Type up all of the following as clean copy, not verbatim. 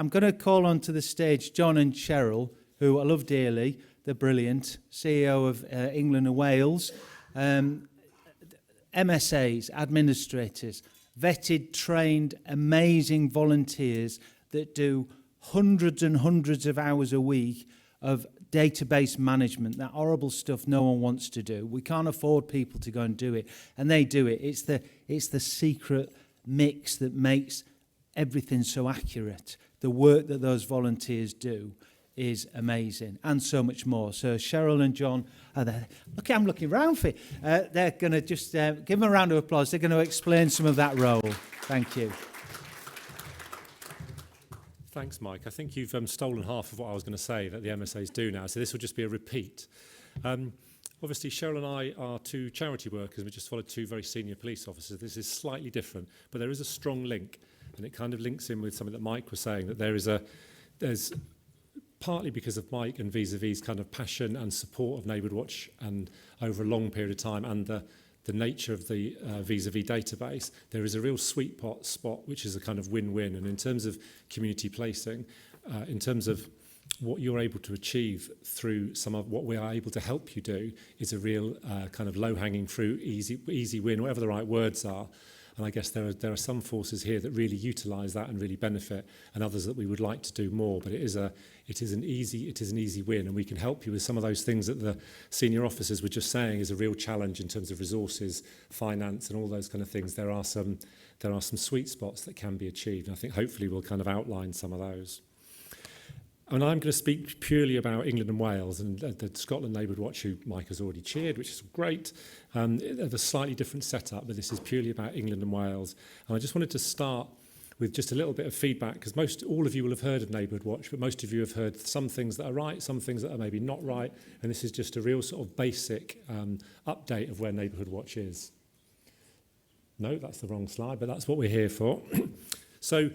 I'm going to call onto the stage John and Cheryl, who I love dearly. They're brilliant. CEO of England and Wales. MSAs, administrators, vetted, trained, amazing volunteers that do hundreds and hundreds of hours a week of database management, that horrible stuff no one wants to do. We can't afford people to go and do it, and they do it. It's the secret mix that makes everything so accurate. The work that those volunteers do is amazing, and so much more. So Cheryl and John are there. Look, I'm looking round for you. They're going to just give them a round of applause. They're going to explain some of that role. Thank you. Thanks, Mike. I think you've stolen half of what I was going to say that the MSAs do now, so this will just be a repeat. Obviously, Cheryl and I are two charity workers. We just followed two very senior police officers. This is slightly different, but there is a strong link, and it kind of links in with something that Mike was saying, that there's partly because of Mike and Vis-a-Vis kind of passion and support of Neighbourhood Watch and over a long period of time, and the nature of the Vis-a-Vis database, there is a real sweet spot which is a kind of win-win. And in terms of community policing, in terms of what you're able to achieve through some of what we are able to help you do, is a real kind of low-hanging fruit, easy win, whatever the right words are. And I guess there are some forces here that really utilise that and really benefit, and others that we would like to do more. But it is an easy win, and we can help you with some of those things that the senior officers were just saying is a real challenge in terms of resources, finance, and all those kind of things. There are some sweet spots that can be achieved, and I think hopefully we'll kind of outline some of those. And I'm going to speak purely about England and Wales and the Scotland Neighbourhood Watch, who Mike has already cheered, which is great. They have a slightly different setup, but this is purely about England and Wales. And I just wanted to start with just a little bit of feedback, because all of you will have heard of Neighbourhood Watch, but most of you have heard some things that are right, some things that are maybe not right. And this is just a real sort of basic update of where Neighbourhood Watch is. No, that's the wrong slide, but that's what we're here for. So,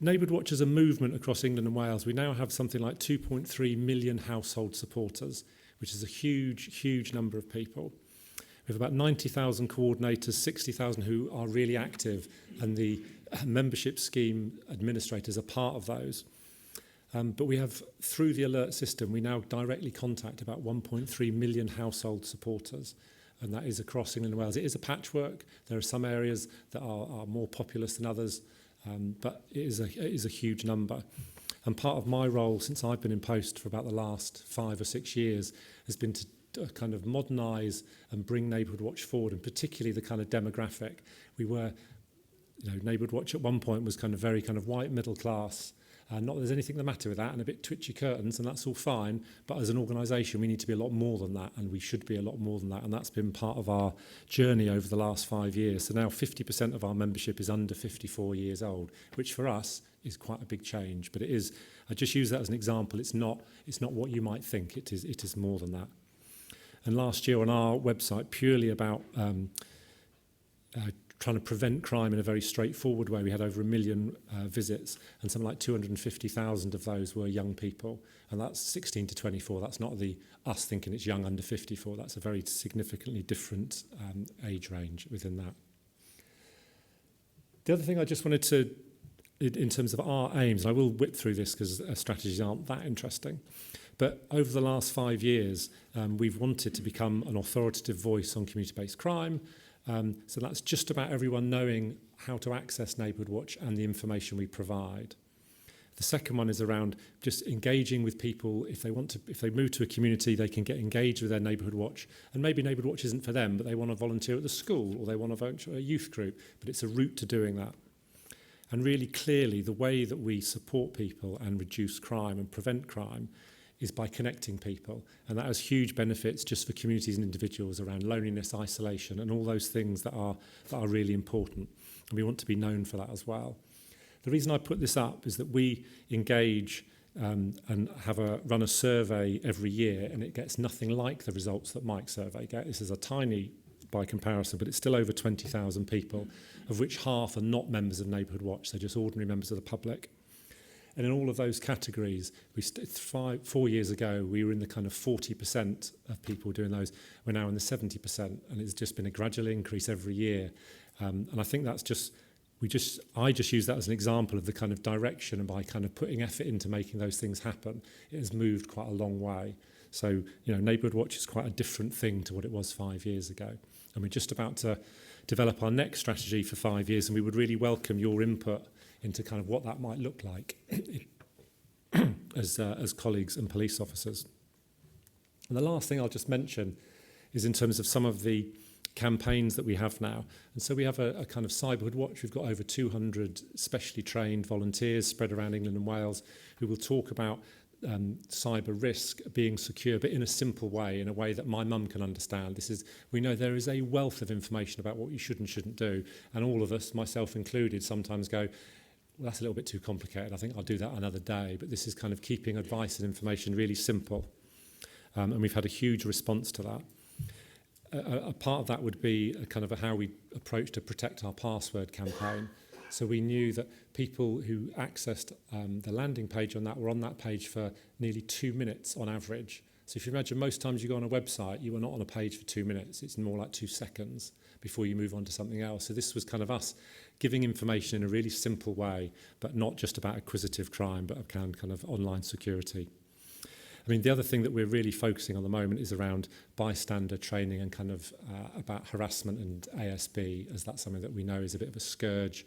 Neighbourhood Watch is a movement across England and Wales. We now have something like 2.3 million household supporters, which is a huge number of people. We have about 90,000 coordinators, 60,000 who are really active, and the membership scheme administrators are part of those. But we have, through the alert system, we now directly contact about 1.3 million household supporters, and that is across England and Wales. It is a patchwork. There are some areas that are more populous than others, but it is a huge number. And part of my role, since I've been in post for about the last 5 or 6 years, has been to kind of modernise and bring Neighbourhood Watch forward, and particularly the kind of demographic. We were, Neighbourhood Watch at one point was kind of very kind of white middle class. Not that there's anything the matter with that, and a bit twitchy curtains, and that's all fine. But as an organisation, we need to be a lot more than that, and we should be a lot more than that. And that's been part of our journey over the last 5 years. So now 50% of our membership is under 54 years old, which for us is quite a big change. But it is. I just use that as an example. It's not what you might think. It is more than that. And last year on our website, purely about trying to prevent crime in a very straightforward way, we had over 1 million visits, and something like 250,000 of those were young people, and that's 16 to 24. That's not us thinking it's young under 54. That's a very significantly different age range within that. The other thing I just wanted to, in terms of our aims, and I will whip through this because strategies aren't that interesting, but over the last 5 years, we've wanted to become an authoritative voice on community-based crime. So that's just about everyone knowing how to access Neighbourhood Watch and the information we provide. The second one is around just engaging with people. If they move to a community, they can get engaged with their Neighbourhood Watch. And maybe Neighbourhood Watch isn't for them, but they want to volunteer at the school, or they want to volunteer at a youth group, but it's a route to doing that. And really clearly, the way that we support people and reduce crime and prevent crime is by connecting people, and that has huge benefits just for communities and individuals around loneliness, isolation, and all those things that are really important, and we want to be known for that as well. The reason I put this up is that we engage and run a survey every year, and it gets nothing like the results that Mike's survey gets. This is a tiny by comparison, but it's still over 20,000 people, of which half are not members of Neighbourhood Watch. They're just ordinary members of the public. And in all of those categories, 4 years ago, we were in the kind of 40% of people doing those. We're now in the 70%, and it's just been a gradual increase every year. And I think that's just I just use that as an example of the kind of direction, and by kind of putting effort into making those things happen, it has moved quite a long way. So, Neighbourhood Watch is quite a different thing to what it was 5 years ago. And we're just about to develop our next strategy for 5 years, and we would really welcome your input into kind of what that might look like as colleagues and police officers. And the last thing I'll just mention is in terms of some of the campaigns that we have now. And so we have a kind of Cyberhood Watch. We've got over 200 specially trained volunteers spread around England and Wales who will talk about cyber risk, being secure, but in a simple way, in a way that my mum can understand. We know there is a wealth of information about what you should and shouldn't do. And all of us, myself included, sometimes go, well, that's a little bit too complicated. I think I'll do that another day. But this is kind of keeping advice and information really simple. And we've had a huge response to that. A part of that would be a kind of how we approach to protect our password campaign. So we knew that people who accessed the landing page on that were on that page for nearly 2 minutes on average. So if you imagine most times you go on a website, you are not on a page for 2 minutes. It's more like 2 seconds before you move on to something else. So this was kind of us giving information in a really simple way, but not just about acquisitive crime, but kind of online security. I mean, the other thing that we're really focusing on the moment is around bystander training and kind of about harassment and ASB, as that's something that we know is a bit of a scourge.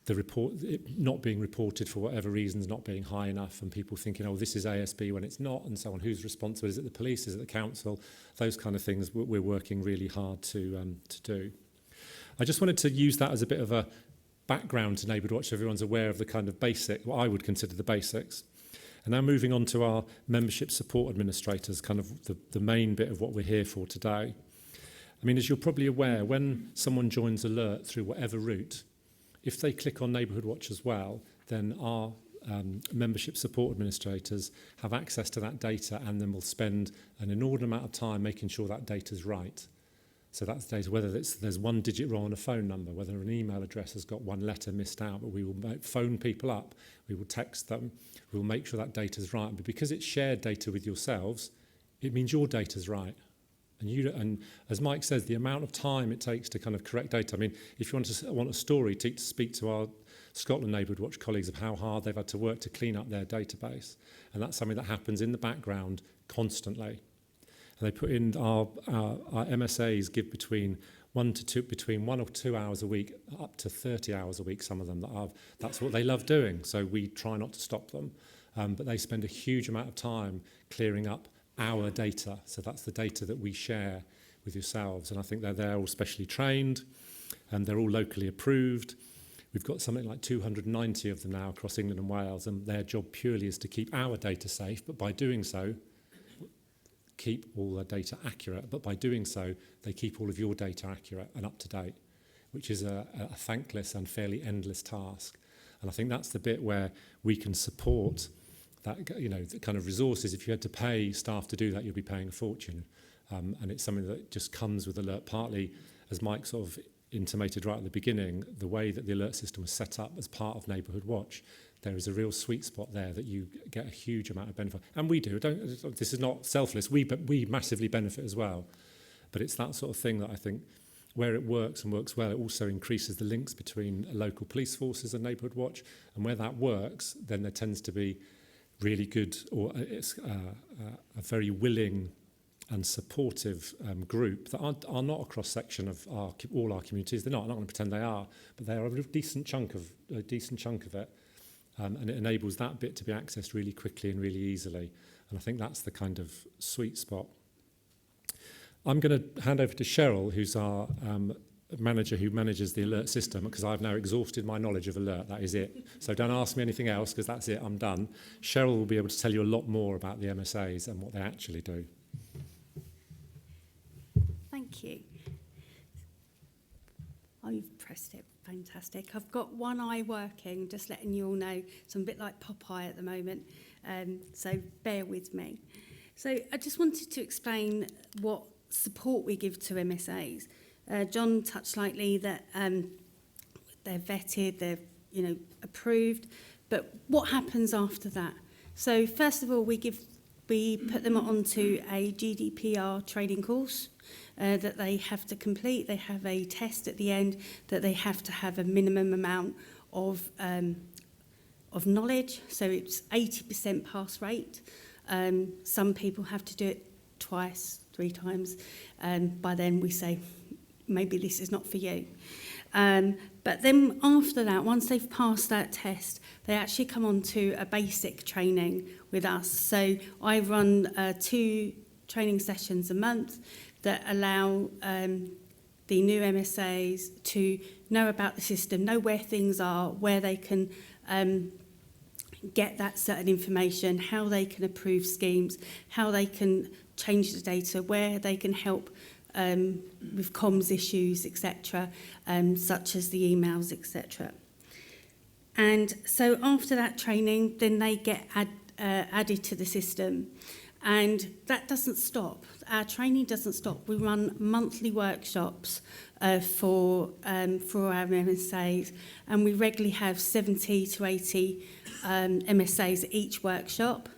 It not being reported for whatever reasons, not being high enough, and people thinking, oh, this is ASB when it's not, and so on. Who's responsible? Is it the police? Is it the council? Those kind of things we're working really hard to do. I just wanted to use that as a bit of a background to Neighbourhood Watch so everyone's aware of the kind of what I would consider the basics. And now moving on to our membership support administrators, kind of the main bit of what we're here for today. I mean, as you're probably aware, when someone joins Alert through whatever route, if they click on Neighbourhood Watch as well, then our membership support administrators have access to that data, and then will spend an inordinate amount of time making sure that data's right. So that's data, whether there's one digit wrong on a phone number, whether an email address has got one letter missed out, but we will phone people up, we will text them, we will make sure that data's right. But because it's shared data with yourselves, it means your data's right. And as Mike says, the amount of time it takes to kind of correct data. I mean, if you want a story, to speak to our Scotland Neighbourhood Watch colleagues of how hard they've had to work to clean up their database. And that's something that happens in the background constantly. And they put in our MSAs give between 1 or 2 hours a week, up to 30 hours a week, some of them. That's what they love doing, so we try not to stop them. But they spend a huge amount of time clearing up our data. So that's the data that we share with yourselves. And I think they're all specially trained, and they're all locally approved. We've got something like 290 of them now across England and Wales, and their job purely is to keep our data safe, but by doing so, keep all the data accurate. But by doing so, they keep all of your data accurate and up to date, which is a thankless and fairly endless task. And I think that's the bit where we can support that, the kind of resources. If you had to pay staff to do that, you'd be paying a fortune. And it's something that just comes with Alert, partly, as Mike sort of intimated right at the beginning, the way that the alert system was set up as part of Neighbourhood Watch. There is a real sweet spot there that you get a huge amount of benefit. And we do. This is not selfless. We massively benefit as well. But it's that sort of thing that I think, where it works and works well, it also increases the links between local police forces and Neighbourhood Watch. And where that works, then there tends to be really good, or it's a very willing and supportive group that are not a cross-section of all our communities. They're not. I'm not going to pretend they are, but they are a decent chunk of it. And it enables that bit to be accessed really quickly and really easily. And I think that's the kind of sweet spot. I'm going to hand over to Cheryl, who's our manager who manages the alert system, because I've now exhausted my knowledge of alert. That is it. So don't ask me anything else, because that's it. I'm done. Cheryl will be able to tell you a lot more about the MSAs and what they actually do. Thank you. Oh, you've pressed it. Fantastic. I've got one eye working, just letting you all know. So I'm a bit like Popeye at the moment, so bear with me. So I just wanted to explain what support we give to MSAs. John touched lightly that they're vetted, they're approved, but what happens after that? So first of all, we give we put them onto a GDPR training course that they have to complete. They have a test at the end that they have to have a minimum amount of knowledge. So it's 80% pass rate. Some people have to do it twice, 3 times. By then we say, maybe this is not for you. But then after that, once they've passed that test, they actually come on to a basic training with us. So I run 2 training sessions a month that allow the new MSAs to know about the system, know where things are, where they can get that certain information, how they can approve schemes, how they can change the data, where they can help with comms issues, etc., such as the emails, etc. And so after that training, then they get added to the system. And that doesn't stop. Our training doesn't stop. We run monthly workshops for our MSAs, and we regularly have 70 to 80 MSAs at each workshop.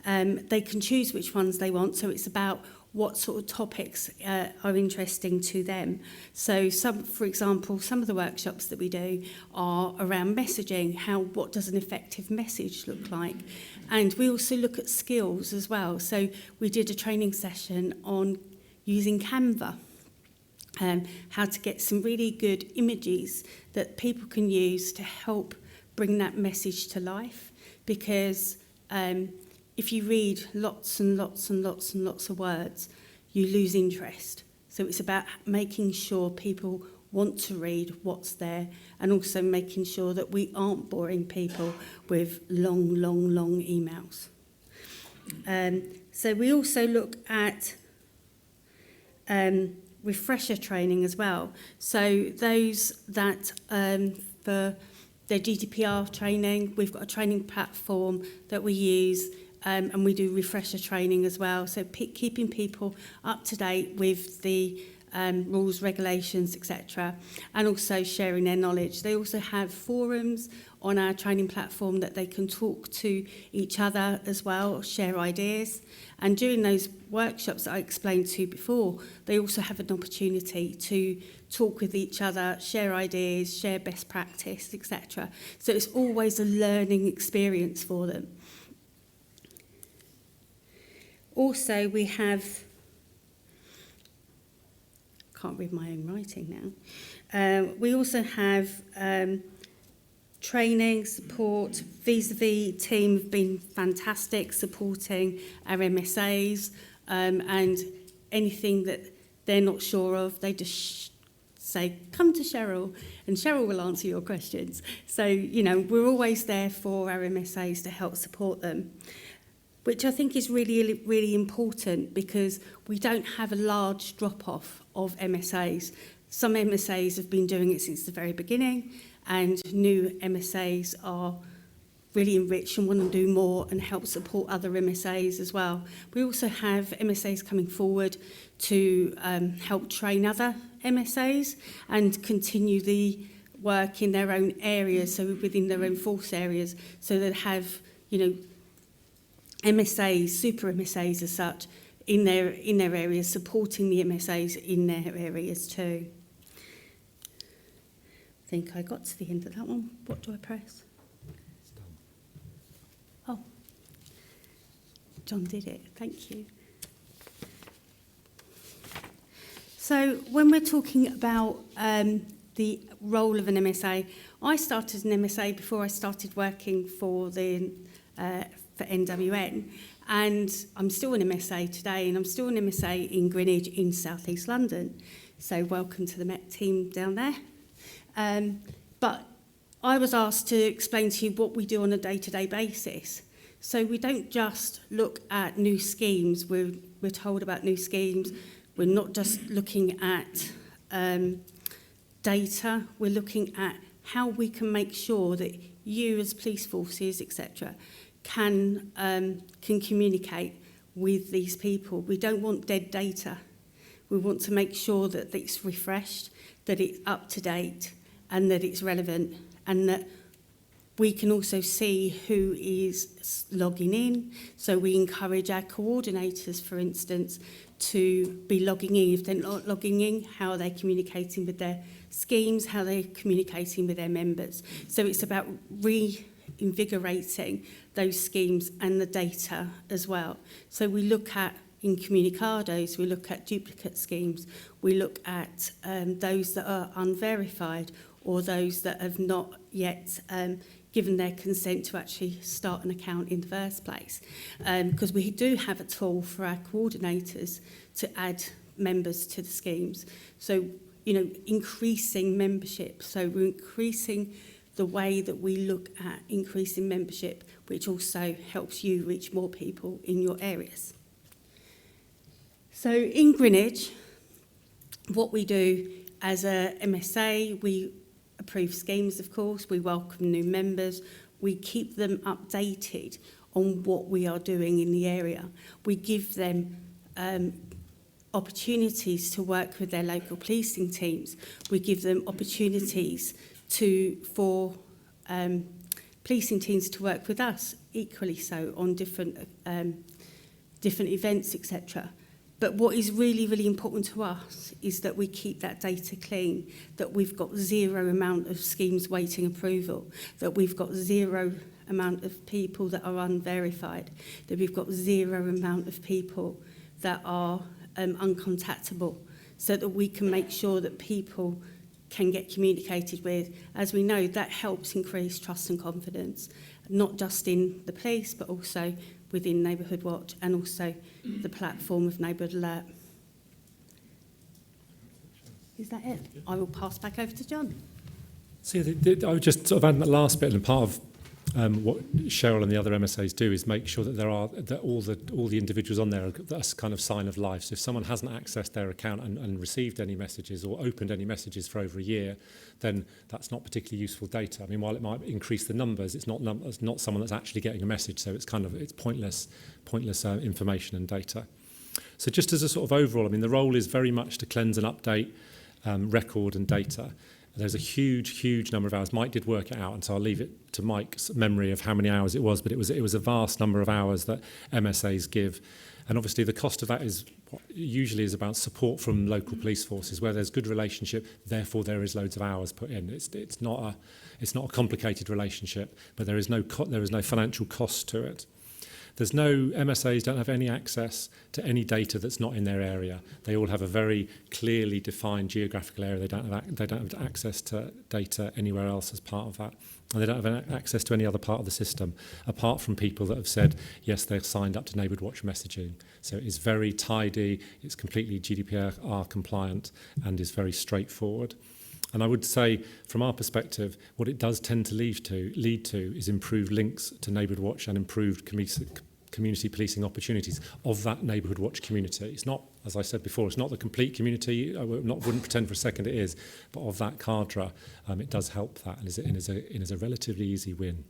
They can choose which ones they want, so it's about what sort of topics are interesting to them. So for example, some of the workshops that we do are around messaging, what does an effective message look like? And we also look at skills as well. So we did a training session on using Canva, how to get some really good images that people can use to help bring that message to life. Because if you read lots and lots and lots and lots of words, you lose interest. So it's about making sure people want to read what's there, and also making sure that we aren't boring people with long, long, long emails. So we also look at refresher training as well. So those that for their GDPR training, we've got a training platform that we use, and we do refresher training as well. So keeping people up to date with the rules, regulations, etc., and also sharing their knowledge. They also have forums on our training platform that they can talk to each other as well, share ideas. And during those workshops that I explained to you before, they also have an opportunity to talk with each other, share ideas, share best practice, etc. So it's always a learning experience for them. Also, we have, can't read my own writing now. We also have training, support. Vis-a-vis team have been fantastic supporting our MSAs, and anything that they're not sure of, they just say, come to Cheryl, and Cheryl will answer your questions. So, you know, we're always there for our MSAs to help support them, which I think is really, really important, because we don't have a large drop-off of MSAs. Some MSAs have been doing it since the very beginning, and new MSAs are really enriched and want to do more and help support other MSAs as well. We also have MSAs coming forward to help train other MSAs and continue the work in their own areas, so within their own force areas, so they have, you know, MSAs, super MSAs as such, in their areas, supporting the MSAs in their areas too. I think I got to the end of that one. What do I press? It's done. Oh, John did it. Thank you. So when we're talking about the role of an MSA, I started an MSA before I started working for NWN, and I'm still an MSA today, and I'm still an MSA in Greenwich in South East London. So welcome to the Met team down there. But I was asked to explain to you what we do on a day-to-day basis. So we don't just look at new schemes. We're told about new schemes. We're not just looking at data. We're looking at how we can make sure that you as police forces, etc., can communicate with these people. We don't want dead data. We want to make sure that it's refreshed, that it's up to date, and that it's relevant, and that We can also see who is logging in. So we encourage our coordinators, for instance, to be logging in. If they're not logging in, how are they communicating with their schemes, how they're communicating with their members. So it's about reinvigorating those schemes and the data as well. So we look at, in communicados, we look at duplicate schemes, we look at those that are unverified or those that have not yet given their consent to actually start an account in the first place. Because we do have a tool for our coordinators to add members to the schemes. So, you know, increasing membership. So we're increasing the way that we look at increasing membership, which also helps you reach more people in your areas. So in Greenwich, what we do as a MSA, we approve schemes, of course, we welcome new members, we keep them updated on what we are doing in the area. We give them opportunities to work with their local policing teams. We give them opportunities for policing teams to work with us, equally so, on different events, etc. But what is really, really important to us is that we keep that data clean, that we've got zero amount of schemes waiting approval, that we've got zero amount of people that are unverified, that we've got zero amount of people that are uncontactable, so that we can make sure that people can get communicated with. As we know, that helps increase trust and confidence, not just in the police, but also within Neighbourhood Watch and also the platform of Neighbourhood Alert. Is that it? I will pass back over to John. So I would just sort of add that last bit, and part of what Cheryl and the other MSAs do is make sure that all the individuals on there are that's kind of sign of life. So if someone hasn't accessed their account and received any messages or opened any messages for over a year, then that's not particularly useful data. I mean, while it might increase the numbers, it's not someone that's actually getting a message. So it's pointless information and data. So just as a sort of overall, I mean, the role is very much to cleanse and update record and data. There's a huge number of hours. Mike did work it out, and so I'll leave it to Mike's memory of how many hours it was, but it was a vast number of hours that MSAs give. And obviously the cost of that is usually is about support from local police forces, where there's good relationship, therefore there is loads of hours put in. It's not a complicated relationship, but there is no financial cost to it. There's no, MSAs don't have any access to any data that's not in their area. They all have a very clearly defined geographical area. They don't have access to data anywhere else as part of that. And they don't have access to any other part of the system, apart from people that have said, yes, they're signed up to Neighbourhood Watch messaging. So it's very tidy, it's completely GDPR compliant, and is very straightforward. And I would say, from our perspective, what it does tend to lead to is improved links to Neighbourhood Watch and improved community policing opportunities of that Neighbourhood Watch community. It's not, as I said before, it's not the complete community. I wouldn't pretend for a second it is, but of that cadre, it does help that, and is a relatively easy win.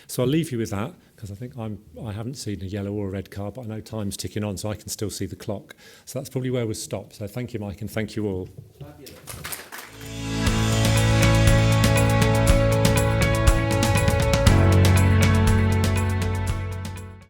So I'll leave you with that, because I think I haven't seen a yellow or a red card, but I know time's ticking on, so I can still see the clock. So that's probably where we'll stop. So thank you, Mike, and thank you all. Fabulous.